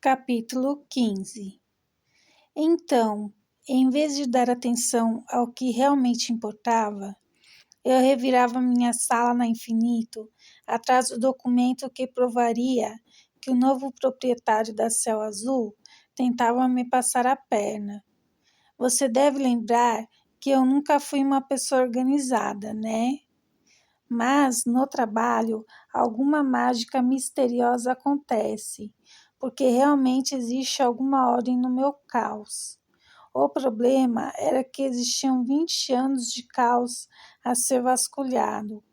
Capítulo 15. Então, em vez de dar atenção ao que realmente importava, eu revirava minha sala na infinito atrás do documento que provaria que o novo proprietário da Céu Azul tentava me passar a perna. Você deve lembrar que eu nunca fui uma pessoa organizada, né? Mas, no trabalho, alguma mágica misteriosa acontece, porque realmente existe alguma ordem no meu caos. O problema era que existiam 20 anos de caos a ser vasculhado.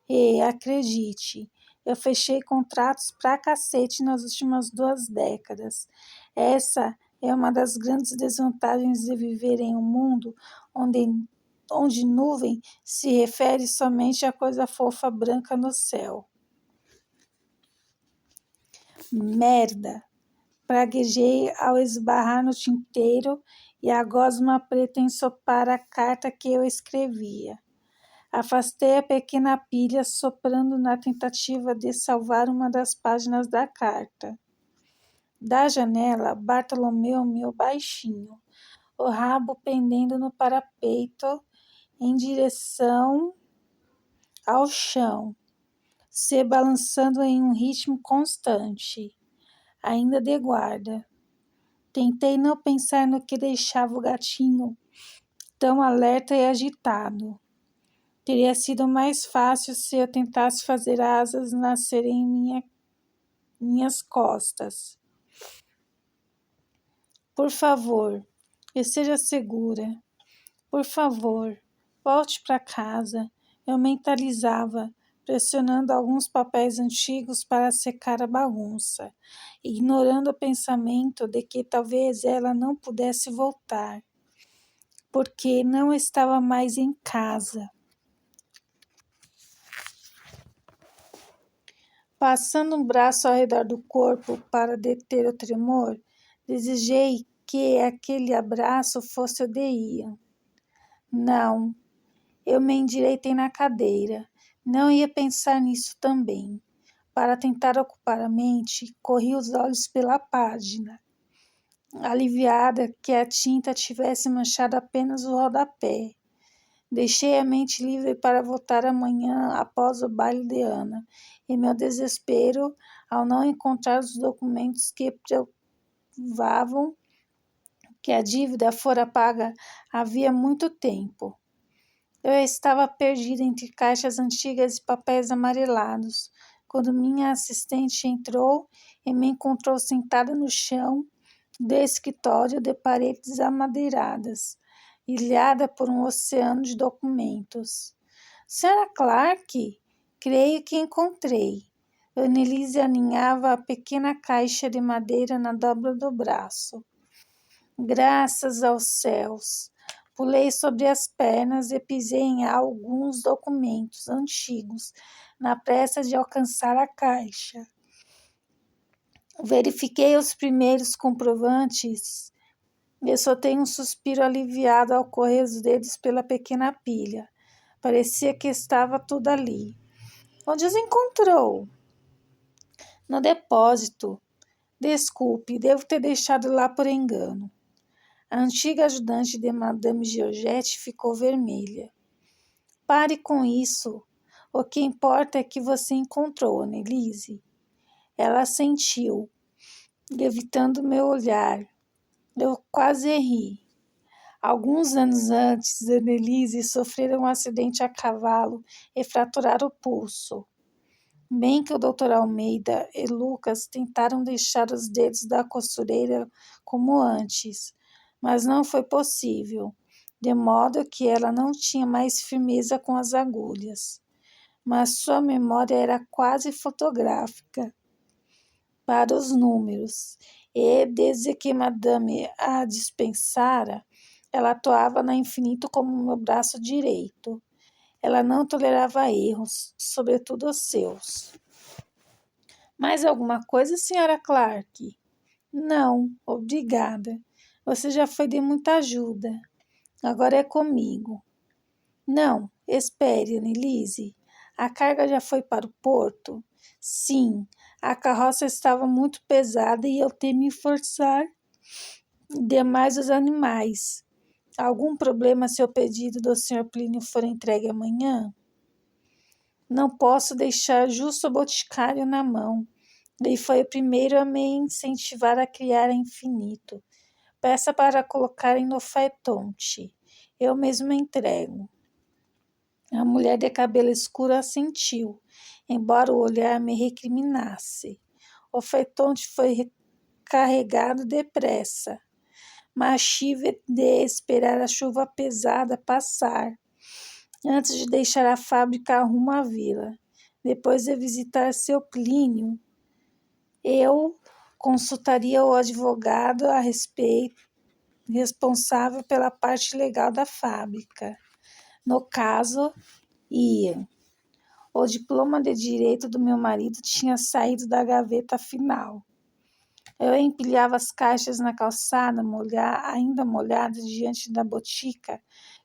E, acredite, eu fechei contratos pra cacete nas últimas 2 décadas. Essa é uma das grandes desvantagens de viver em um mundo onde nuvem se refere somente à coisa fofa branca no céu. Merda! Praguejei ao esbarrar no tinteiro e a gosma preta ensopar a carta que eu escrevia. Afastei a pequena pilha soprando na tentativa de salvar uma das páginas da carta. Da janela, Bartolomeu miou baixinho, o rabo pendendo no parapeito em direção ao chão, se balançando em um ritmo constante, ainda de guarda. Tentei não pensar no que deixava o gatinho tão alerta e agitado. Teria sido mais fácil se eu tentasse fazer asas nascerem em minhas costas. Por favor, esteja segura. Por favor, volte para casa. Eu mentalizava, pressionando alguns papéis antigos para secar a bagunça, ignorando o pensamento de que talvez ela não pudesse voltar, porque não estava mais em casa. Passando um braço ao redor do corpo para deter o tremor, desejei que aquele abraço fosse o de Ian. Não, eu me endireitei na cadeira. Não ia pensar nisso também. Para tentar ocupar a mente, corri os olhos pela página, aliviada que a tinta tivesse manchado apenas o rodapé. Deixei a mente livre para voltar amanhã após o baile de Ana, e meu desespero ao não encontrar os documentos que provavam que a dívida fora paga havia muito tempo. Eu estava perdida entre caixas antigas e papéis amarelados, quando minha assistente entrou e me encontrou sentada no chão do escritório de paredes amadeiradas, ilhada por um oceano de documentos. Senhora Clark, creio que encontrei. Annelise aninhava a pequena caixa de madeira na dobra do braço. Graças aos céus! Pulei sobre as pernas e pisei em alguns documentos antigos, na pressa de alcançar a caixa. Verifiquei os primeiros comprovantes e soltei um suspiro aliviado ao correr os dedos pela pequena pilha. Parecia que estava tudo ali. Onde os encontrou? No depósito. Desculpe, devo ter deixado lá por engano. A antiga ajudante de Madame Georgette ficou vermelha. Pare com isso. O que importa é que você encontrou, Annelise. Ela assentiu, evitando meu olhar. Eu quase ri. Alguns anos antes, Annelise sofrera um acidente a cavalo e fraturara o pulso. Bem que o Dr. Almeida e Lucas tentaram deixar os dedos da costureira como antes, mas não foi possível, de modo que ela não tinha mais firmeza com as agulhas. Mas sua memória era quase fotográfica para os números, e desde que Madame a dispensara, ela atuava na Infinito como meu braço direito. Ela não tolerava erros, sobretudo os seus. Mais alguma coisa, Sra. Clark? Não, obrigada. Você já foi de muita ajuda. Agora é comigo. Não, espere, Annelise. A carga já foi para o porto? Sim, A carroça estava muito pesada e eu temi forçar demais os animais. Algum problema se o pedido do Sr. Plínio for entregue amanhã? Não posso deixar justo o boticário na mão. Ele foi o primeiro a me incentivar a criar a infinito. Peça para colocarem no faetonte. Eu mesmo entrego. A mulher de cabelo escuro assentiu, embora o olhar me recriminasse. O faetonte foi carregado depressa, mas tive de esperar a chuva pesada passar, antes de deixar a fábrica rumo à vila. Depois de visitar seu Plínio, eu consultaria o advogado a respeito, responsável pela parte legal da fábrica. No caso, ia. O diploma de direito do meu marido tinha saído da gaveta final. Eu empilhava as caixas na calçada, ainda molhada diante da botica,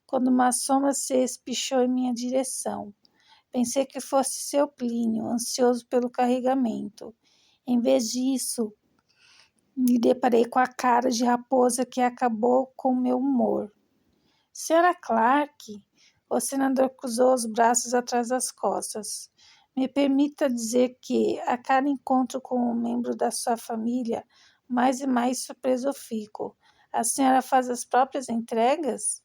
quando uma sombra se espichou em minha direção. Pensei que fosse seu Plínio, ansioso pelo carregamento. Em vez disso, me deparei com a cara de raposa que acabou com meu humor. Senhora Clark, o senador cruzou os braços atrás das costas. Me permita dizer que, a cada encontro com um membro da sua família, mais e mais surpreso fico. A senhora faz as próprias entregas?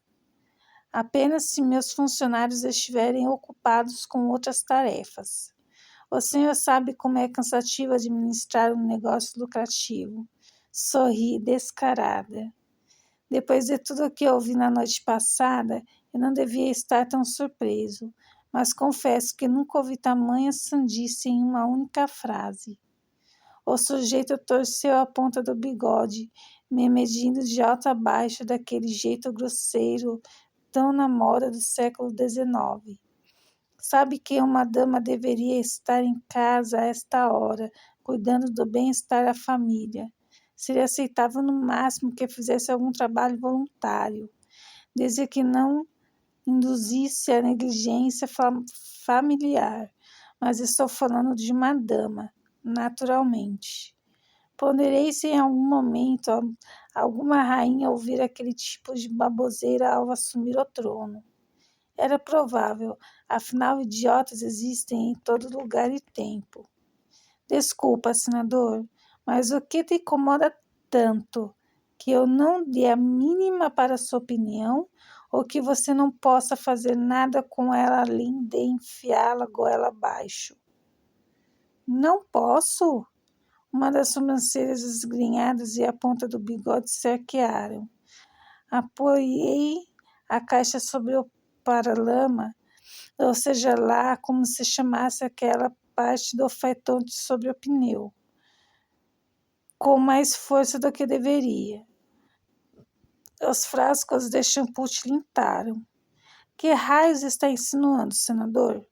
Apenas se meus funcionários estiverem ocupados com outras tarefas. O senhor sabe como é cansativo administrar um negócio lucrativo. Sorri descarada. Depois de tudo o que ouvi na noite passada, eu não devia estar tão surpreso, mas confesso que nunca ouvi tamanha sandice em uma única frase. O sujeito torceu a ponta do bigode, me medindo de alto a baixo daquele jeito grosseiro, tão na moda do século XIX. Sabe que uma dama deveria estar em casa a esta hora, cuidando do bem-estar da família. Seria aceitável no máximo que fizesse algum trabalho voluntário, desde que não induzisse a negligência familiar. Mas estou falando de uma dama, naturalmente. Ponderei se em algum momento alguma rainha ouvir aquele tipo de baboseira ao assumir o trono. Era provável, afinal idiotas existem em todo lugar e tempo. Desculpa, senador, mas o que te incomoda tanto? Que eu não dê a mínima para a sua opinião ou que você não possa fazer nada com ela além de enfiá-la goela abaixo? Não posso? Uma das sobrancelhas esgrinhadas e a ponta do bigode se arquearam. Apoiei a caixa sobre o paralama, ou seja lá como se chamasse aquela parte do faetonte sobre o pneu, com mais força do que deveria. Os frascos de shampoo tilintaram. Que raios está insinuando, senador?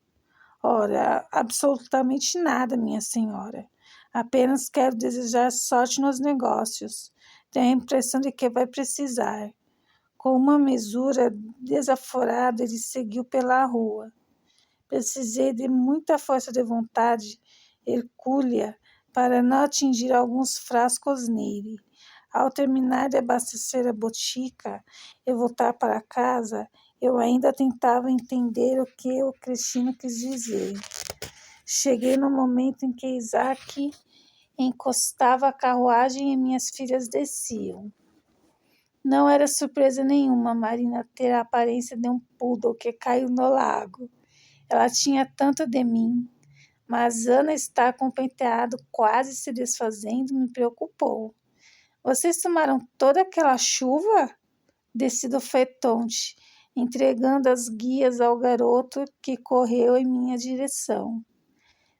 Ora, absolutamente nada, minha senhora. Apenas quero desejar sorte nos negócios. Tenho a impressão de que vai precisar. Com uma mesura desaforada, ele seguiu pela rua. Precisei de muita força de vontade hercúlea para não atingir alguns frascos nele. Ao terminar de abastecer a botica e voltar para casa, eu ainda tentava entender o que o cretino quis dizer. Cheguei no momento em que Isaac encostava a carruagem e minhas filhas desciam. Não era surpresa nenhuma Marina ter a aparência de um poodle que caiu no lago. Ela tinha tanto de mim, mas Ana estar com o penteado quase se desfazendo me preocupou. Vocês tomaram toda aquela chuva? Desci do faetonte, entregando as guias ao garoto que correu em minha direção.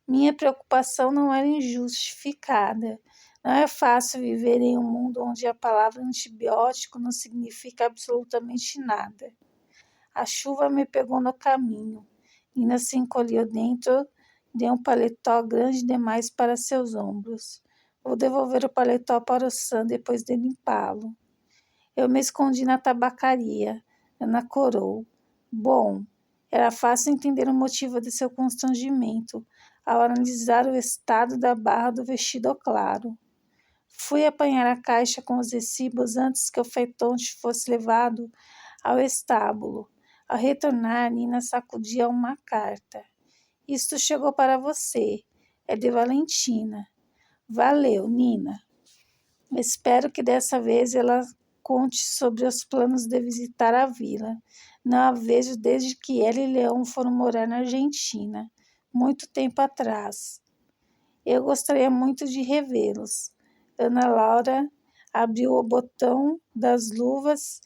Minha preocupação não era injustificada. Não é fácil viver em um mundo onde a palavra antibiótico não significa absolutamente nada. A chuva me pegou no caminho. Nina se encolheu dentro de um paletó grande demais para seus ombros. Vou devolver o paletó para o Sam depois de limpá-lo. Eu me escondi na tabacaria. Ana corou. Bom, era fácil entender o motivo de seu constrangimento. ao analisar o estado da barra do vestido claro. Fui apanhar a caixa com os recibos antes que o feitonte fosse levado ao estábulo. Ao retornar, Nina sacudia uma carta. Isto chegou para você. É de Valentina. Valeu, Nina. Espero que dessa vez ela conte sobre os planos de visitar a vila. Não a vejo desde que ela e Leão foram morar na Argentina, muito tempo atrás. Eu gostaria muito de revê-los. Ana Laura abriu o botão das luvas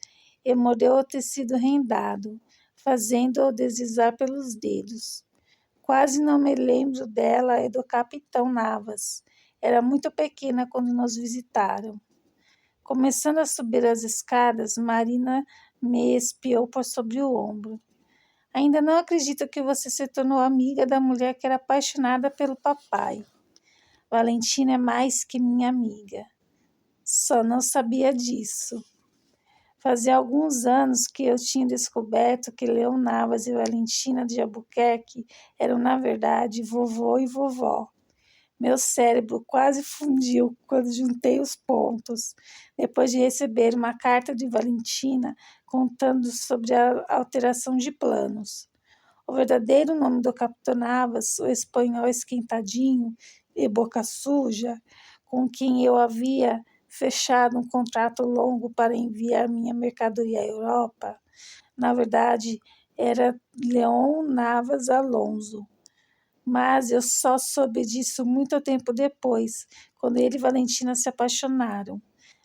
e mordeu o tecido rendado, fazendo-o deslizar pelos dedos. Quase não me lembro dela e do capitão Navas. Era muito pequena quando nos visitaram. Começando a subir as escadas, Marina me espiou por sobre o ombro. Ainda não acredito que você se tornou amiga da mulher que era apaixonada pelo papai. Valentina é mais que minha amiga. Só não sabia disso. Fazia alguns anos que eu tinha descoberto que Leão Navas e Valentina de Albuquerque eram, na verdade, vovô e vovó. Meu cérebro quase fundiu quando juntei os pontos, depois de receber uma carta de Valentina contando sobre a alteração de planos. O verdadeiro nome do Capitão Navas, o espanhol esquentadinho e boca suja, com quem eu havia fechado um contrato longo para enviar minha mercadoria à Europa, na verdade era Leon Navas Alonso. Mas eu só soube disso muito tempo depois, quando ele e Valentina se apaixonaram.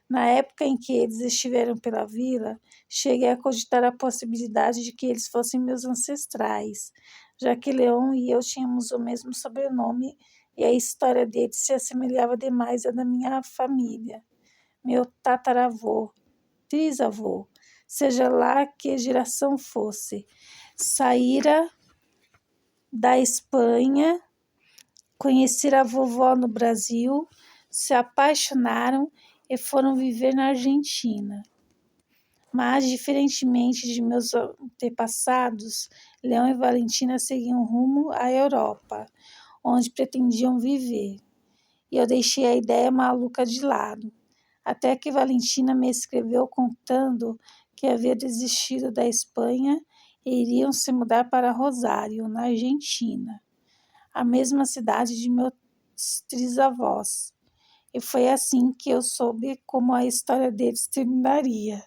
Na época em que eles estiveram pela vila, cheguei a cogitar a possibilidade de que eles fossem meus ancestrais, já que Leon e eu tínhamos o mesmo sobrenome e a história deles se assemelhava demais à da minha família. Meu tataravô, trisavô, seja lá que geração fosse, saíra da Espanha, conheceram a vovó no Brasil, se apaixonaram e foram viver na Argentina. Mas, diferentemente de meus antepassados, Leão e Valentina seguiam rumo à Europa, onde pretendiam viver. E eu deixei a ideia maluca de lado, até que Valentina me escreveu contando que havia desistido da Espanha e iriam se mudar para Rosário, na Argentina, a mesma cidade de meus trisavós. E foi assim que eu soube como a história deles terminaria.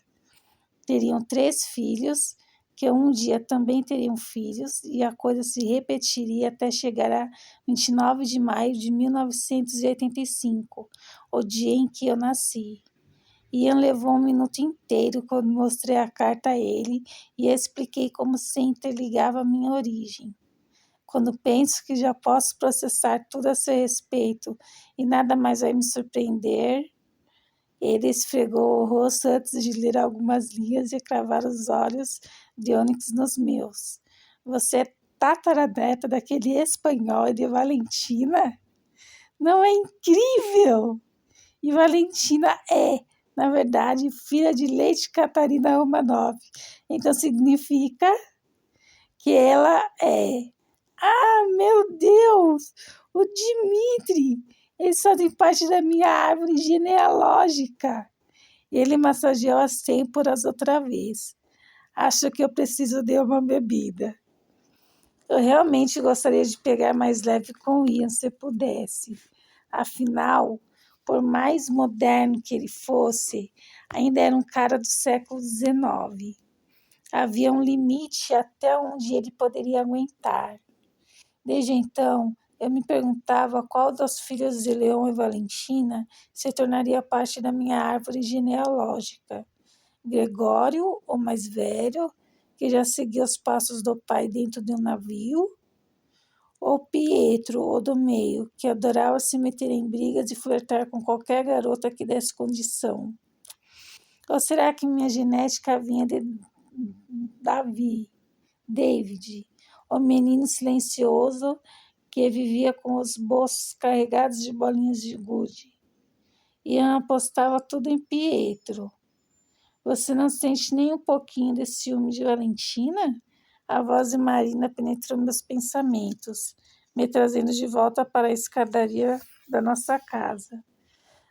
Teriam 3 filhos, que um dia também teriam filhos, e a coisa se repetiria até chegar a 29 de maio de 1985, o dia em que eu nasci. Ian levou um minuto inteiro quando mostrei a carta a ele e expliquei como se interligava a minha origem. Quando penso que já posso processar tudo a seu respeito e nada mais vai me surpreender, ele esfregou o rosto antes de ler algumas linhas e cravar os olhos de ônix nos meus. Você é tataraneta daquele espanhol e de Valentina? Não é incrível? E Valentina é, na verdade, filha de Leite Catarina Romanov. Então significa que ela é. Ah, meu Deus! O Dimitri! Eles fazem parte da minha árvore genealógica. Ele massageou as têmporas outra vez. Acho que eu preciso de uma bebida. Eu realmente gostaria de pegar mais leve com o Ian se pudesse. Afinal, por mais moderno que ele fosse, ainda era um cara do século XIX. Havia um limite até onde ele poderia aguentar. Desde então, eu me perguntava qual dos filhos de Leão e Valentina se tornaria parte da minha árvore genealógica. Gregório, o mais velho, que já seguia os passos do pai dentro de um navio, ou Pietro, o do meio, que adorava se meter em brigas e flertar com qualquer garota que desse condição. Ou será que minha genética vinha de David, o menino silencioso que vivia com os bolsos carregados de bolinhas de gude? Ian apostava tudo em Pietro. Você não sente nem um pouquinho desse ciúme de Valentina? A voz de Marina penetrou meus pensamentos. me trazendo de volta para a escadaria da nossa casa.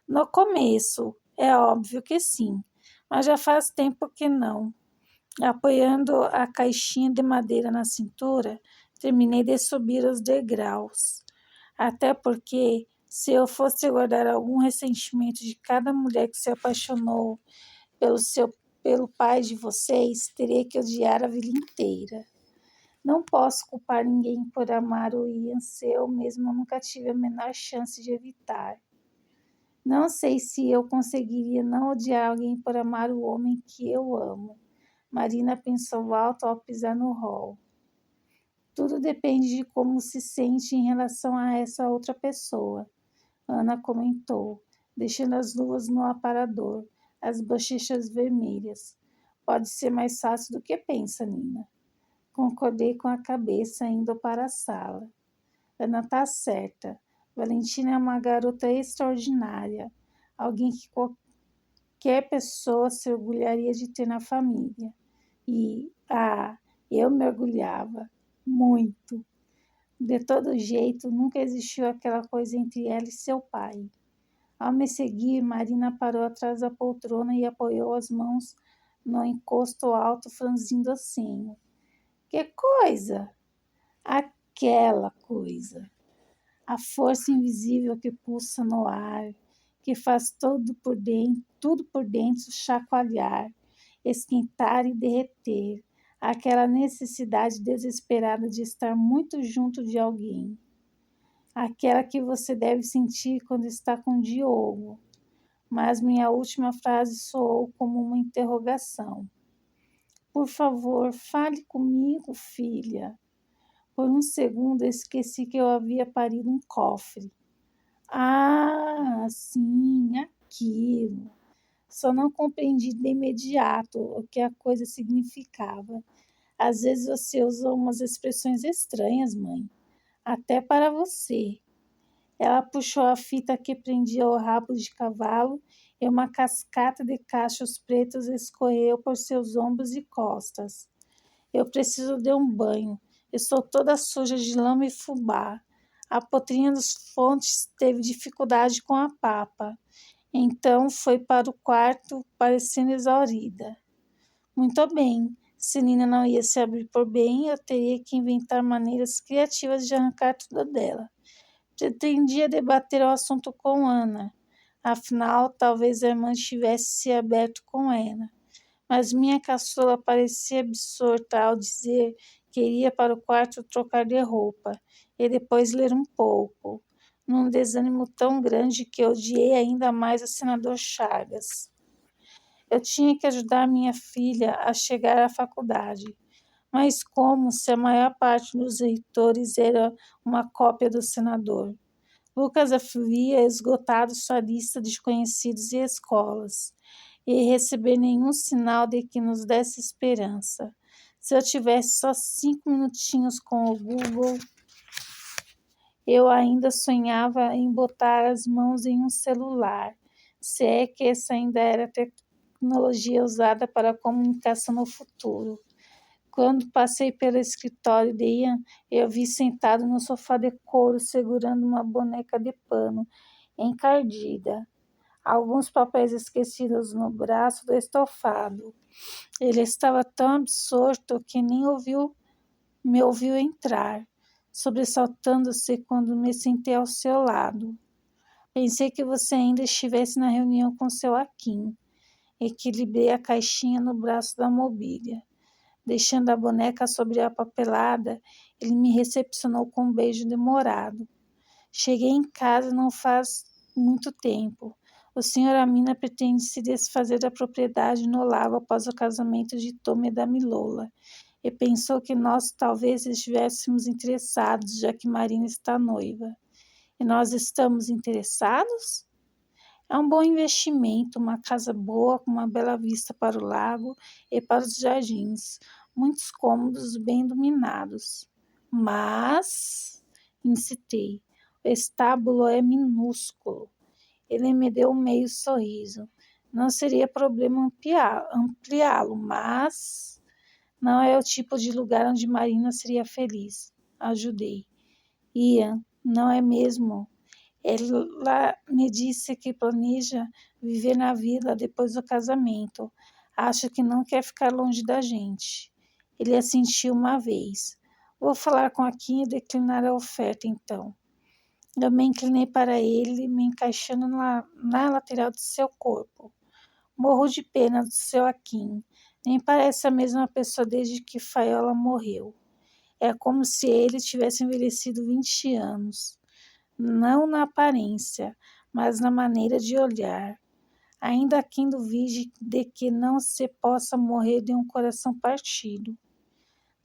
No começo, é óbvio que sim, mas já faz tempo que não. Apoiando a caixinha de madeira na cintura, terminei de subir os degraus. Até porque, se eu fosse guardar algum ressentimento de cada mulher que se apaixonou pelo pelo pai de vocês, teria que odiar a vida inteira. Não posso culpar ninguém por amar o Ian se eu mesma nunca tive a menor chance de evitar. Não sei se eu conseguiria não odiar alguém por amar o homem que eu amo. Marina pensou alto ao pisar no hall. Tudo depende de como se sente em relação a essa outra pessoa, Ana comentou, deixando as luvas no aparador, as bochechas vermelhas. Pode ser mais fácil do que pensa, Nina. Concordei com a cabeça, indo para a sala. Ana está certa. Valentina é uma garota extraordinária, alguém que qualquer pessoa se orgulharia de ter na família. Eu me orgulhava muito. De todo jeito, nunca existiu aquela coisa entre ela e seu pai. Ao me seguir, Marina parou atrás da poltrona e apoiou as mãos no encosto alto, franzindo o senho. Que coisa! Aquela coisa. A força invisível que pulsa no ar, que faz tudo por dentro chacoalhar, esquentar e derreter. Aquela necessidade desesperada de estar muito junto de alguém. Aquela que você deve sentir quando está com Diogo. Mas minha última frase soou como uma interrogação. Por favor, fale comigo, filha. Por um segundo esqueci que eu havia parido um cofre. Ah, sim, aquilo. Só não compreendi de imediato o que a coisa significava. Às vezes você usa umas expressões estranhas, mãe. Até para você. Ela puxou a fita que prendia o rabo de cavalo e uma cascata de cachos pretos escorreu por seus ombros e costas. Eu preciso de um banho. Estou toda suja de lama e fubá. A potrinha dos fontes teve dificuldade com a papa. Então foi para o quarto, parecendo exaurida. Muito bem. Se Nina não ia se abrir por bem, eu teria que inventar maneiras criativas de arrancar tudo dela. Pretendia debater o assunto com Ana. Afinal, talvez a irmã tivesse se aberto com ela. Mas minha caçula parecia absorta ao dizer que iria para o quarto trocar de roupa e depois ler um pouco, num desânimo tão grande que odiei ainda mais o senador Chagas. Eu tinha que ajudar minha filha a chegar à faculdade, mas como se a maior parte dos reitores era uma cópia do senador? Lucas havia esgotado sua lista de conhecidos e escolas, e receber nenhum sinal de que nos desse esperança. Se eu tivesse só 5 minutinhos com o Google, eu ainda sonhava em botar as mãos em um celular, se é que essa ainda era a tecnologia usada para a comunicação no futuro. Quando passei pelo escritório de Ian, eu vi sentado no sofá de couro, segurando uma boneca de pano encardida, alguns papéis esquecidos no braço do estofado. Ele estava tão absorto que nem me ouviu entrar, sobressaltando-se quando me sentei ao seu lado. Pensei que você ainda estivesse na reunião com seu Akin. Equilibrei a caixinha no braço da mobília. Deixando a boneca sobre a papelada, ele me recepcionou com um beijo demorado. Cheguei em casa não faz muito tempo. O senhor Amina pretende se desfazer da propriedade no lago após o casamento de Tom e da Milola, e pensou que nós talvez estivéssemos interessados, já que Marina está noiva. E nós estamos interessados? É um bom investimento, uma casa boa com uma bela vista para o lago e para os jardins, muitos cômodos bem iluminados. Mas, incitei, o estábulo é minúsculo. Ele me deu um meio sorriso. Não seria problema ampliá-lo, mas não é o tipo de lugar onde Marina seria feliz. Ajudei. Ian, não é mesmo? Ela me disse que planeja viver na vila depois do casamento. Acho que não quer ficar longe da gente. Ele assentiu uma vez. Vou falar com a Kim e declinar a oferta, então. Eu me inclinei para ele, me encaixando na lateral de seu corpo. Morro de pena do seu Akin. Nem parece a mesma pessoa desde que Faiola morreu. É como se ele tivesse envelhecido 20 anos. Não na aparência, mas na maneira de olhar. Ainda quem duvide de que não se possa morrer de um coração partido.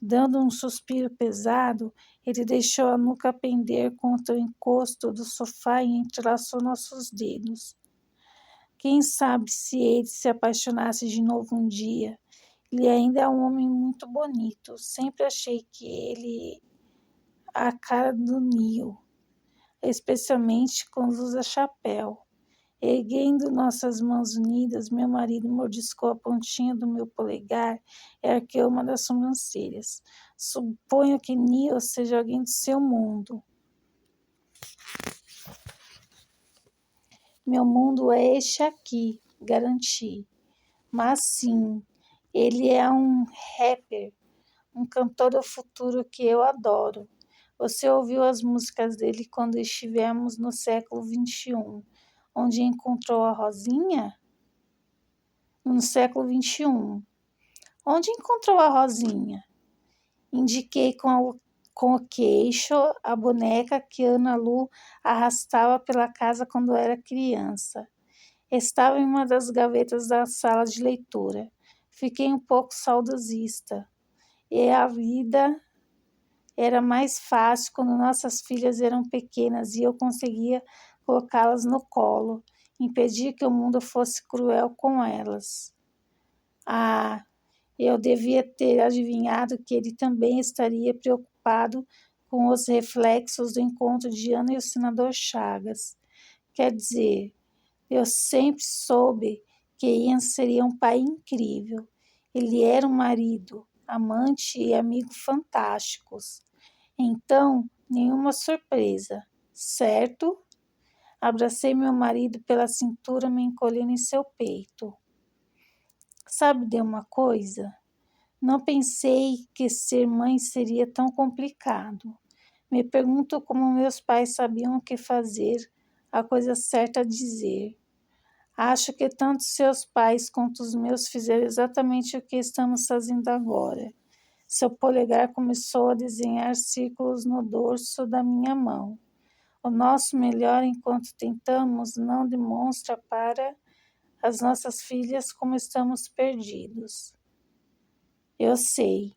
Dando um suspiro pesado, ele deixou a nuca pender contra o encosto do sofá e entrelaçou nossos dedos. Quem sabe se ele se apaixonasse de novo um dia. Ele ainda é um homem muito bonito. Sempre achei que ele a cara do Neil, especialmente quando usa chapéu. Erguendo nossas mãos unidas, meu marido mordiscou a pontinha do meu polegar e arqueou uma das sobrancelhas. Suponho que Neil seja alguém do seu mundo. Meu mundo é este aqui, garanti. Mas sim, ele é um rapper, um cantor do futuro que eu adoro. Você ouviu as músicas dele quando estivemos no século XXI, onde encontrou a Rosinha? No século XXI. Onde encontrou a Rosinha? Indiquei com o queixo a boneca que Ana Lu arrastava pela casa quando era criança. Estava em uma das gavetas da sala de leitura. Fiquei um pouco saudosista. E a vida era mais fácil quando nossas filhas eram pequenas e eu conseguia colocá-las no colo, impedir que o mundo fosse cruel com elas. Ah, eu devia ter adivinhado que ele também estaria preocupado com os reflexos do encontro de Ana e o senador Chagas. Quer dizer, eu sempre soube que Ian seria um pai incrível. Ele era um marido, amante e amigo fantásticos. Então, nenhuma surpresa, certo? Abracei meu marido pela cintura, me encolhendo em seu peito. Sabe de uma coisa? Não pensei que ser mãe seria tão complicado. Me pergunto como meus pais sabiam o que fazer, a coisa certa a dizer. Acho que tanto seus pais quanto os meus fizeram exatamente o que estamos fazendo agora. Seu polegar começou a desenhar círculos no dorso da minha mão. O nosso melhor enquanto tentamos não demonstra para as nossas filhas como estamos perdidos. Eu sei,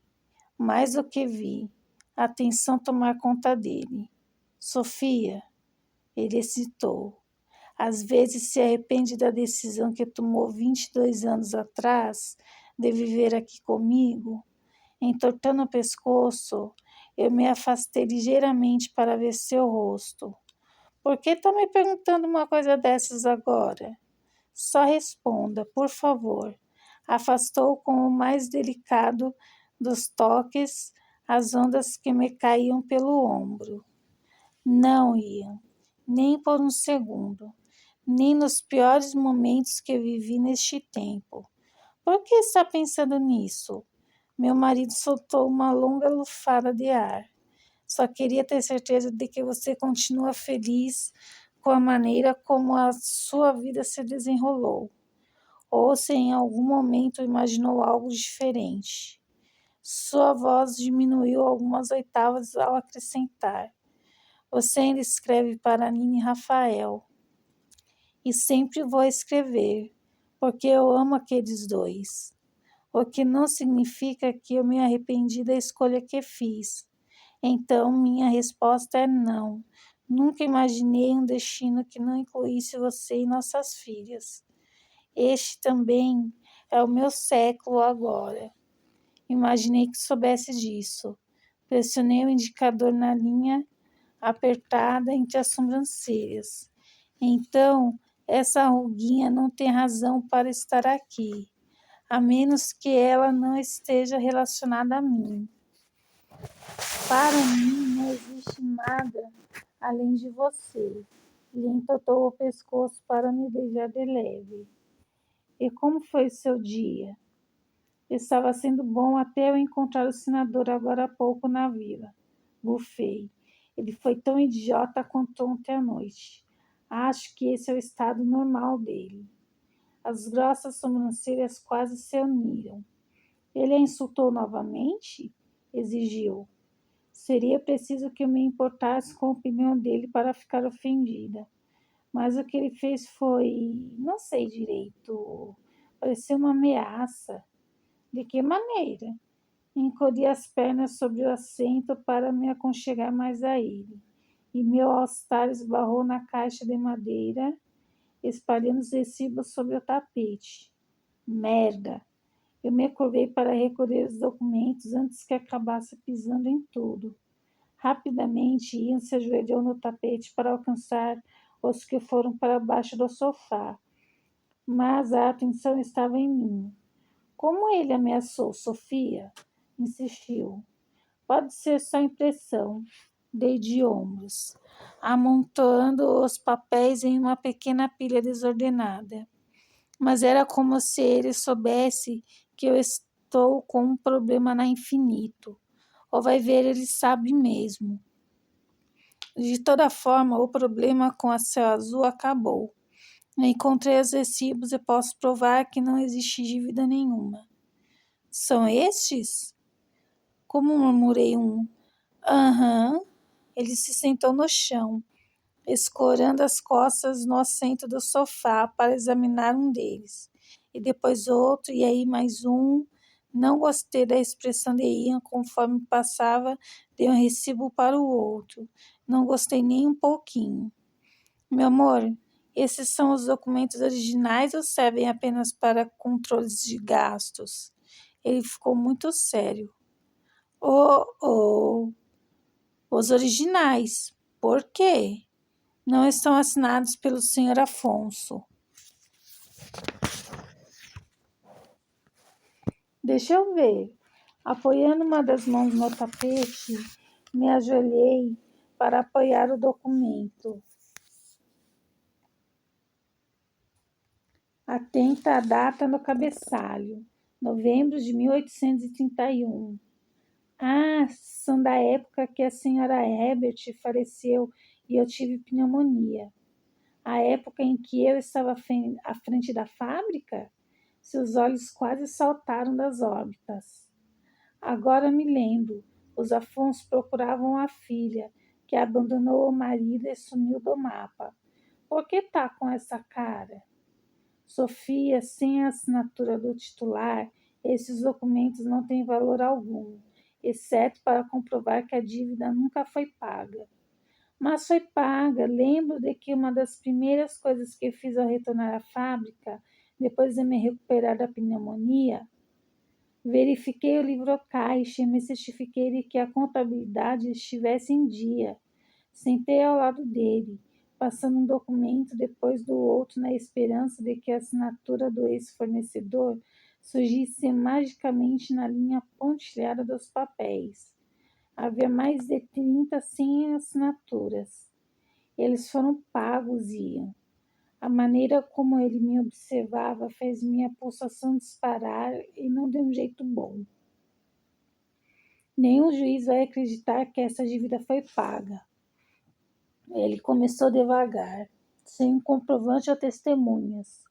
mais do que vi, a tensão tomar conta dele. Sofia, ele hesitou. Às vezes se arrepende da decisão que tomou 22 anos atrás de viver aqui comigo. Entortando o pescoço, eu me afastei ligeiramente para ver seu rosto. Por que está me perguntando uma coisa dessas agora? Só responda, por favor. Afastou com o mais delicado dos toques as ondas que me caíam pelo ombro. Não, Ian, nem por um segundo, nem nos piores momentos que vivi neste tempo. Por que está pensando nisso? Meu marido soltou uma longa lufada de ar. Só queria ter certeza de que você continua feliz com a maneira como a sua vida se desenrolou, ou se em algum momento imaginou algo diferente. Sua voz diminuiu algumas oitavas ao acrescentar. Você ainda escreve para Nina e Rafael. E sempre vou escrever, porque eu amo aqueles dois. O que não significa que eu me arrependi da escolha que fiz. Então, minha resposta é não. Nunca imaginei um destino que não incluísse você e nossas filhas. Este também é o meu século agora. Imaginei que soubesse disso. Pressionei o indicador na linha apertada entre as sobrancelhas. Então, essa ruguinha não tem razão para estar aqui, a menos que ela não esteja relacionada a mim. Para mim não existe nada além de você. Ele entortou o pescoço para me beijar de leve. E como foi o seu dia? Estava sendo bom até eu encontrar o senador agora há pouco na vila. Bufei. Ele foi tão idiota quanto ontem à noite. Acho que esse é o estado normal dele. As grossas sobrancelhas quase se uniram. Ele a insultou novamente? Exigiu. Seria preciso que eu me importasse com a opinião dele para ficar ofendida. Mas o que ele fez foi, não sei direito, pareceu uma ameaça. De que maneira? Encolhi as pernas sobre o assento para me aconchegar mais a ele, e meu all-star esbarrou na caixa de madeira, espalhando os recibos sobre o tapete. Merda! Eu me curvei para recolher os documentos antes que acabasse pisando em tudo. Rapidamente, Ian se ajoelhou no tapete para alcançar os que foram para baixo do sofá, mas a atenção estava em mim. Como ele ameaçou Sofia? Insistiu. Pode ser só impressão. Dei de ombros, amontoando os papéis em uma pequena pilha desordenada. Mas era como se ele soubesse que eu estou com um problema na infinito. Ou vai ver, ele sabe mesmo. De toda forma, o problema com a céu azul acabou. Encontrei os recibos e posso provar que não existe dívida nenhuma. São estes? Como murmurei um. Aham. Ele se sentou no chão, escorando as costas no assento do sofá para examinar um deles. E depois outro, e aí mais um. Não gostei da expressão de Ian conforme passava de um recibo para o outro. Não gostei nem um pouquinho. Meu amor, esses são os documentos originais ou servem apenas para controles de gastos? Ele ficou muito sério. Oh, os originais. Por quê? Não estão assinados pelo Sr. Afonso. Deixa eu ver. Apoiando uma das mãos no tapete, me ajoelhei para apoiar o documento. Atenta à data no cabeçalho. Novembro de 1831. Ah, são da época que a senhora Herbert faleceu e eu tive pneumonia. A época em que eu estava à frente da fábrica? Seus olhos quase saltaram das órbitas. Agora me lembro. Os Afonso procuravam a filha, que abandonou o marido e sumiu do mapa. Por que tá com essa cara? Sofia, sem a assinatura do titular, esses documentos não têm valor algum, exceto para comprovar que a dívida nunca foi paga. Mas foi paga. Lembro de que uma das primeiras coisas que fiz ao retornar à fábrica, depois de me recuperar da pneumonia, verifiquei o livro-caixa e me certifiquei de que a contabilidade estivesse em dia. Sentei ao lado dele, passando um documento depois do outro na esperança de que a assinatura do ex-fornecedor surgisse magicamente na linha pontilhada dos papéis. Havia mais de 30 sem assinaturas. Eles foram pagos, Ian. A maneira como ele me observava fez minha pulsação disparar e não de um jeito bom. Nenhum juiz vai acreditar que essa dívida foi paga. Ele começou devagar, sem um comprovante ou testemunhas.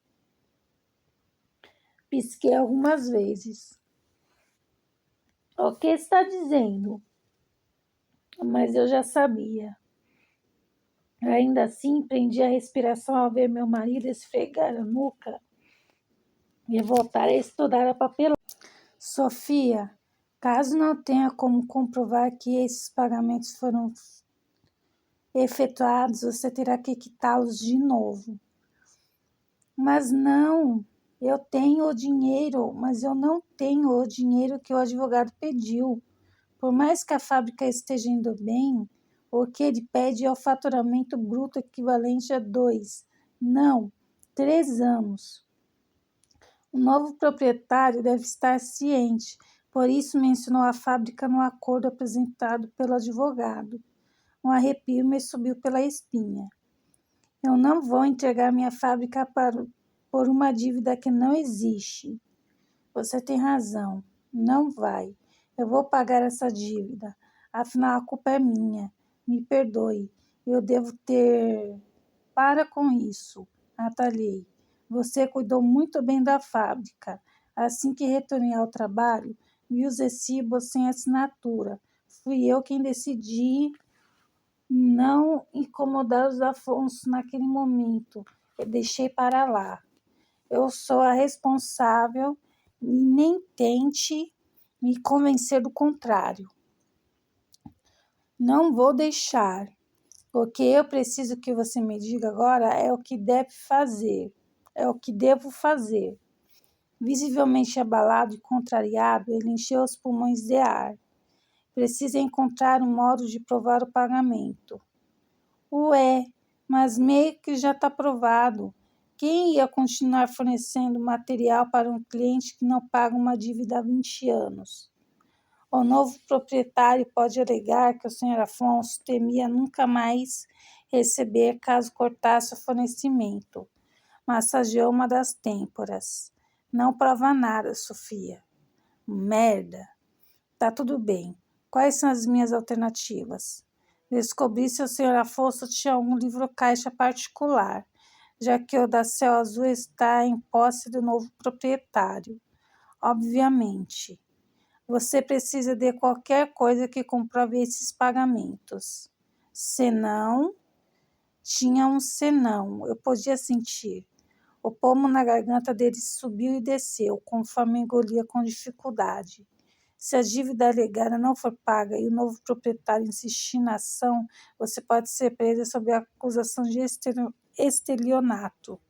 Pisquei algumas vezes. O que está dizendo? Mas eu já sabia. Ainda assim, prendi a respiração ao ver meu marido esfregar a nuca e voltar a estudar a papelada. Sofia, caso não tenha como comprovar que esses pagamentos foram efetuados, você terá que quitá-los de novo. Mas não, eu tenho o dinheiro, mas eu não tenho o dinheiro que o advogado pediu. Por mais que a fábrica esteja indo bem, o que ele pede é o faturamento bruto equivalente a 2, não, 3 anos. O novo proprietário deve estar ciente, Por isso mencionou a fábrica no acordo apresentado pelo advogado. Um arrepio me subiu pela espinha. Eu não vou entregar minha fábrica por uma dívida que não existe. Você tem razão. Não vai. Eu vou pagar essa dívida. Afinal, a culpa é minha. Me perdoe. Eu devo ter... Para com isso, atalhei. Você cuidou muito bem da fábrica. Assim que retornei ao trabalho, vi os recibos sem assinatura. Fui eu quem decidi não incomodar os Afonso naquele momento. Eu deixei para lá. Eu sou a responsável e nem tente me convencer do contrário. Não vou deixar. O que eu preciso que você me diga agora é o que deve fazer. É o que devo fazer. Visivelmente abalado e contrariado, ele encheu os pulmões de ar. Precisa encontrar um modo de provar o pagamento. Ué, mas meio que já está provado. Quem ia continuar fornecendo material para um cliente que não paga uma dívida há 20 anos? O novo proprietário pode alegar que o Sr. Afonso temia nunca mais receber caso cortasse o fornecimento. Massageou uma das têmporas. Não prova nada, Sofia. Merda. Tá tudo bem. Quais são as minhas alternativas? Descobri se o Sr. Afonso tinha algum livro-caixa particular, já que o da Céu Azul está em posse do novo proprietário. Obviamente. Você precisa de qualquer coisa que comprove esses pagamentos. Senão, tinha um senão, eu podia sentir. O pomo na garganta dele subiu e desceu, conforme engolia com dificuldade. Se a dívida alegada não for paga e o novo proprietário insistir na ação, você pode ser presa sob a acusação de estelionato.